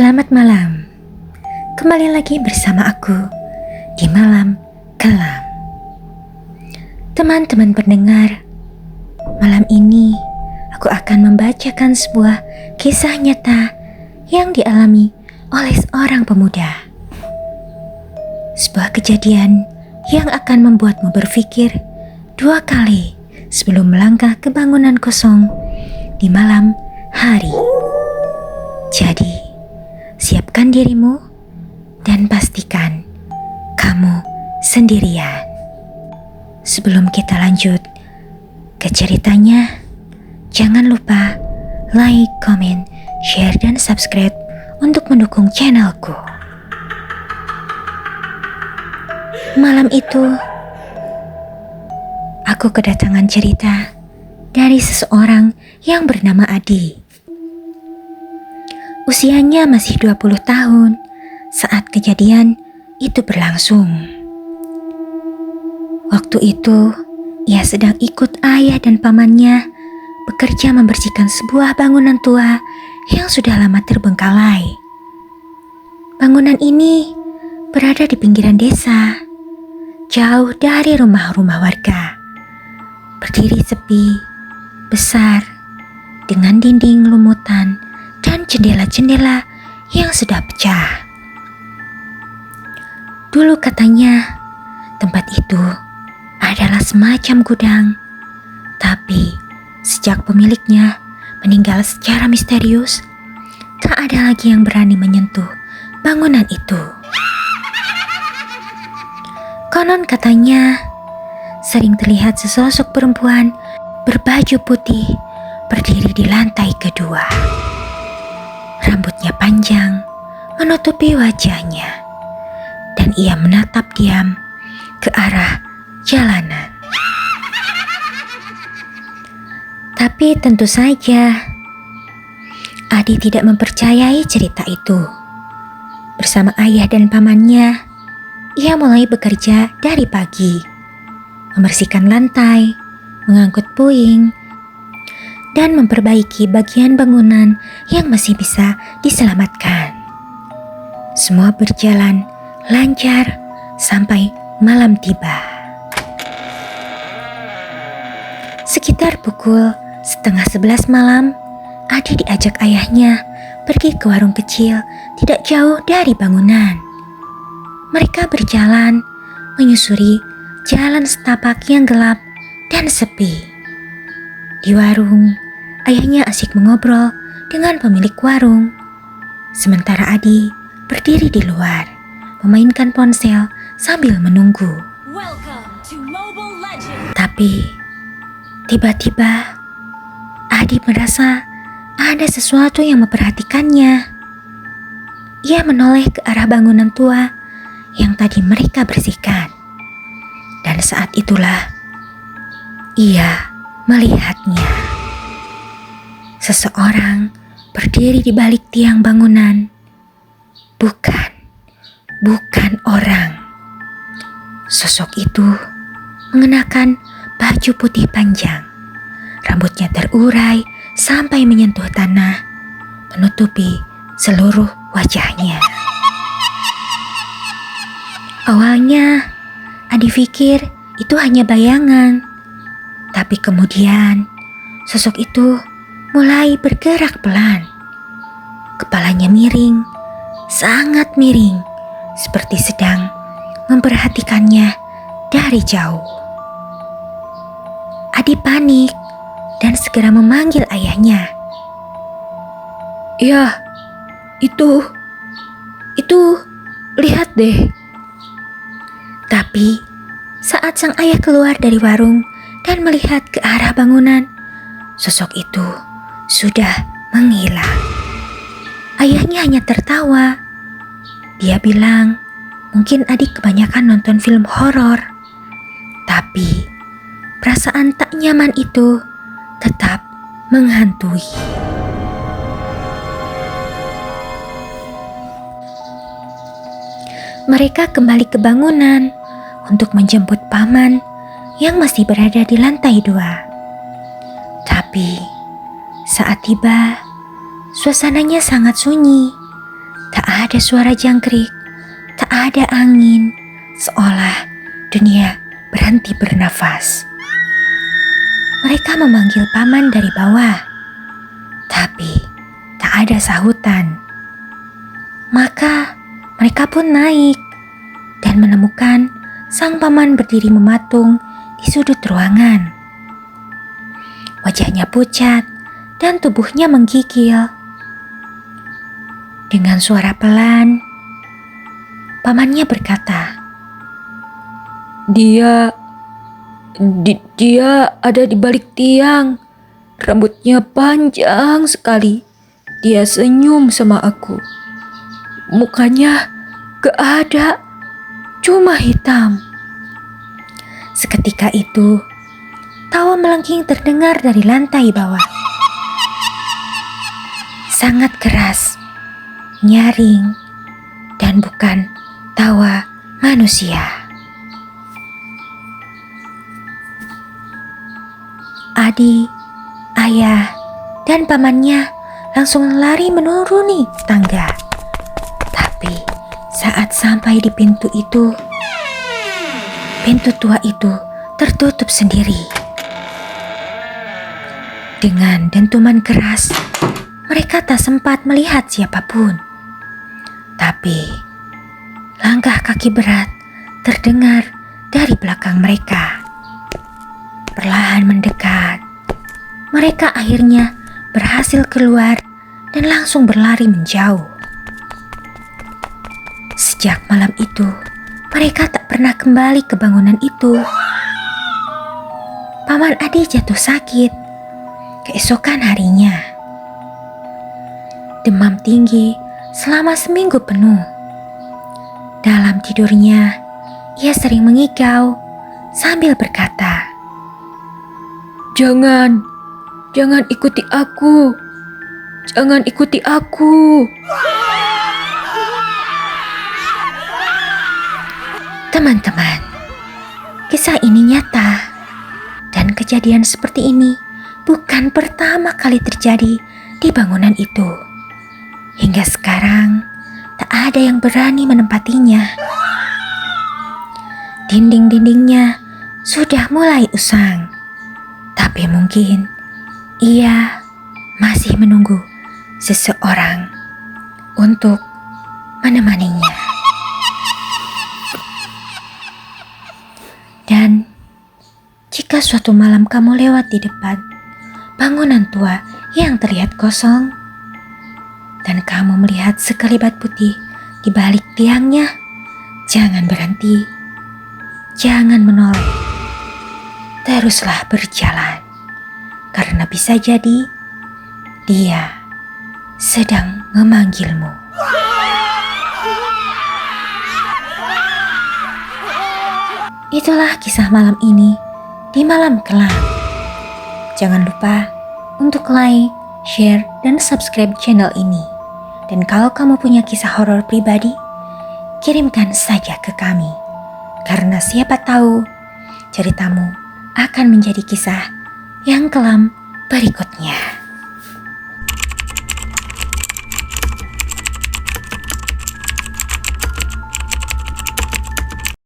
Selamat malam. Kembali lagi bersama aku di Malam Kelam. Teman-teman pendengar, malam ini aku akan membacakan sebuah kisah nyata yang dialami oleh seorang pemuda. Sebuah kejadian yang akan membuatmu berpikir dua kali sebelum melangkah ke bangunan kosong di malam hari. Jadi, siapkan dirimu dan pastikan kamu sendirian. Sebelum kita lanjut ke ceritanya, jangan lupa like, comment, share, dan subscribe untuk mendukung channelku. Malam itu, aku kedatangan cerita dari seseorang yang bernama Adi. Usianya masih 20 tahun saat kejadian itu berlangsung. Waktu itu, ia sedang ikut ayah dan pamannya bekerja membersihkan sebuah bangunan tua yang sudah lama terbengkalai. Bangunan ini berada di pinggiran desa, jauh dari rumah-rumah warga. Berdiri sepi, besar, dengan dinding lumutan dan jendela-jendela yang sudah pecah. Dulu katanya tempat itu adalah semacam gudang, tapi sejak pemiliknya meninggal secara misterius, tak ada lagi yang berani menyentuh bangunan itu. Konon katanya sering terlihat sesosok perempuan berbaju putih berdiri di lantai kedua. Rambutnya panjang menutupi wajahnya, dan ia menatap diam ke arah jalanan. Tapi tentu saja Adi tidak mempercayai cerita itu. Bersama ayah dan pamannya, ia mulai bekerja dari pagi, membersihkan lantai, mengangkut puing, dan memperbaiki bagian bangunan yang masih bisa diselamatkan. Semua berjalan lancar sampai malam tiba. Sekitar pukul 10:30 malam, Adi diajak ayahnya pergi ke warung kecil tidak jauh dari bangunan. Mereka berjalan menyusuri jalan setapak yang gelap dan sepi. Di warung, ayahnya asik mengobrol dengan pemilik warung. Sementara Adi berdiri di luar, memainkan ponsel sambil menunggu. Tapi, tiba-tiba, Adi merasa ada sesuatu yang memperhatikannya. Ia menoleh ke arah bangunan tua yang tadi mereka bersihkan. Dan saat itulah, ia melihatnya. Seseorang berdiri di balik tiang bangunan. Bukan orang. Sosok itu mengenakan baju putih panjang. Rambutnya terurai sampai menyentuh tanah, menutupi seluruh wajahnya. Awalnya, Adi pikir itu hanya bayangan. Tapi kemudian, sosok itu mulai bergerak pelan. Kepalanya miring, sangat miring, seperti sedang memperhatikannya dari jauh. Adi panik dan segera memanggil ayahnya. "Ya, itu, lihat deh." Tapi saat sang ayah keluar dari warung dan melihat ke arah bangunan, sosok itu sudah menghilang. Ayahnya hanya tertawa. Dia bilang, mungkin Adi kebanyakan nonton film horor. Tapi perasaan tak nyaman itu tetap menghantui. Mereka kembali ke bangunan untuk menjemput paman yang masih berada di lantai 2. Tapi saat tiba, suasananya sangat sunyi. Tak ada suara jangkrik, tak ada angin, seolah dunia berhenti bernafas. Mereka memanggil paman dari bawah, tapi tak ada sahutan. Maka mereka pun naik dan menemukan sang paman berdiri mematung di sudut ruangan. Wajahnya pucat dan tubuhnya menggigil. Dengan suara pelan, pamannya berkata, Dia ada di balik tiang. Rambutnya panjang sekali. Dia senyum sama aku. Mukanya gak ada, cuma hitam. Seketika itu, tawa melengking terdengar dari lantai bawah. Sangat keras, nyaring, dan bukan tawa manusia. Adi, ayah, dan pamannya langsung lari menuruni tangga. Tapi saat sampai di pintu itu, pintu tua itu tertutup sendiri. Dengan dentuman keras, mereka tak sempat melihat siapapun. Tapi langkah kaki berat terdengar dari belakang mereka. Perlahan mendekat, mereka akhirnya berhasil keluar dan langsung berlari menjauh. Sejak malam itu, mereka tak pernah kembali ke bangunan itu. Paman Adi jatuh sakit keesokan harinya. Demam tinggi selama seminggu penuh. Dalam tidurnya, ia sering mengigau sambil berkata, Jangan ikuti aku. Jangan ikuti aku. Teman-teman, kisah ini nyata dan kejadian seperti ini bukan pertama kali terjadi di bangunan itu. Hingga sekarang tak ada yang berani menempatinya. Dinding-dindingnya sudah mulai usang. Tapi mungkin ia masih menunggu seseorang untuk menemaninya. Dan jika suatu malam kamu lewat di depan bangunan tua yang terlihat kosong, dan kamu melihat sekelebat putih di balik tiangnya, jangan berhenti, jangan menoleh. Teruslah berjalan, karena bisa jadi dia sedang memanggilmu. Itulah kisah malam ini di Malam Kelam. Jangan lupa untuk like, share, dan subscribe channel ini. Dan kalau kamu punya kisah horor pribadi, kirimkan saja ke kami. Karena siapa tahu ceritamu akan menjadi kisah yang kelam berikutnya.